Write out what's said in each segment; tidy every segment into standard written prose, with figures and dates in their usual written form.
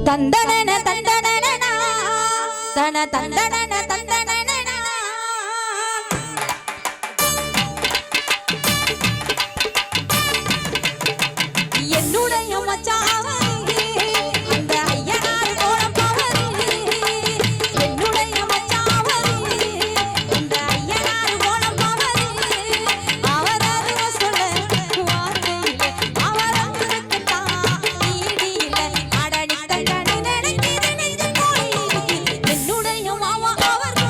தந்தனன தந்தனன தன தந்தனன தந்தனன என்னுடைய மச்சான் அந்த ஐயனார் கோலம் பவனி என்னுடைய மச்சான் அந்த ஐயனார் கோலம் பவனி அவராக சொல்ல வார்த்தையில அவராக தான் நீடியில அடடி கண்ணி நினைக்கிது நெஞ்சு கோழி என்னுடைய மாமா அவர்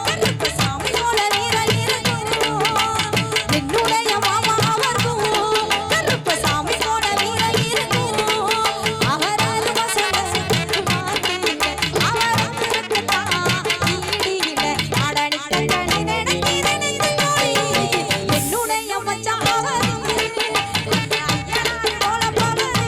கருப்பு சாமி போல வீர இருக்கும் என்னுடைய மாமா அவர் கருப்பு சாமி போல வீர இருக்கும் அவராக சொல்ல வார்த்தையில அவராக தான் நீடியில அடடி கண்ணி நினைக்கிது நெஞ்சு கோழி என்னுடைய மச்சான் அவர் அந்த ஐயனார் கோலம் பவனி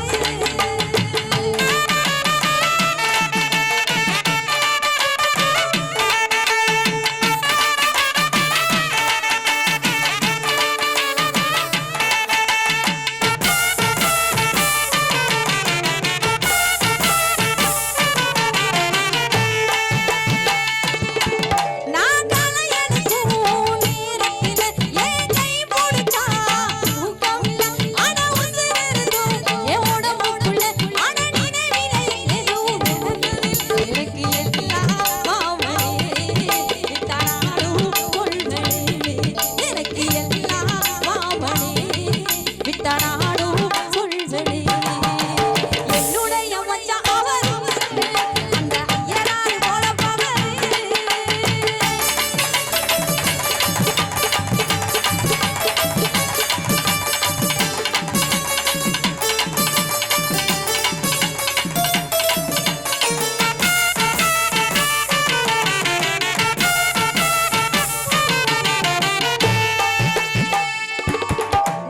நான் தலையெடுக்கும் நேரத்தில என் கை போடுச்சா தூக்கம் இல்ல அட உசுரெடுக்கும் என் உடம்புக்குள்ள அட நினைவிலே எதுவும் எனக்கு எல்லாம் மாமனே விட்டானாலும் கொள்வனே எனக்கு எல்லாம் மாமனே விட்டானாலும் கொள்வனே என்னுடைய மச்சான் அவர் அந்த ஐயனார் கோலம் பவனி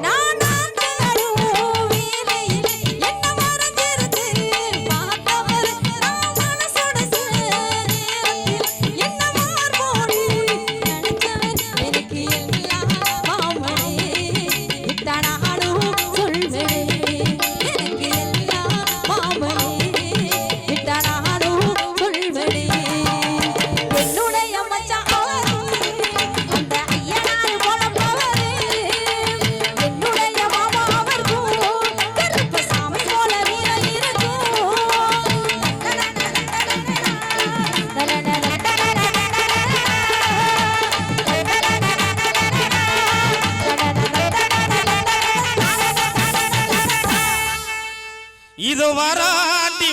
நான் நாட்களும் வீணையில் என்ன மறந்திருந்து பார்த்தவர் நான் மனசோட சில நேரத்தில் என்ன மார்போடு நினைச்சவர் எனக்கு எல்லாம் மாமனே விட்டானாலும் சொல்வனே எனக்கு எல்லாம் மாமனே விட்டானாலும் சொல்வனே என்னுடைய மச்சான் அவர் அந்த ஐயனார் கோலம் பவனி என்னுடைய மாமா அவர் கருப்பு சாமி போல வீர இருக்கும் இது வராண்டி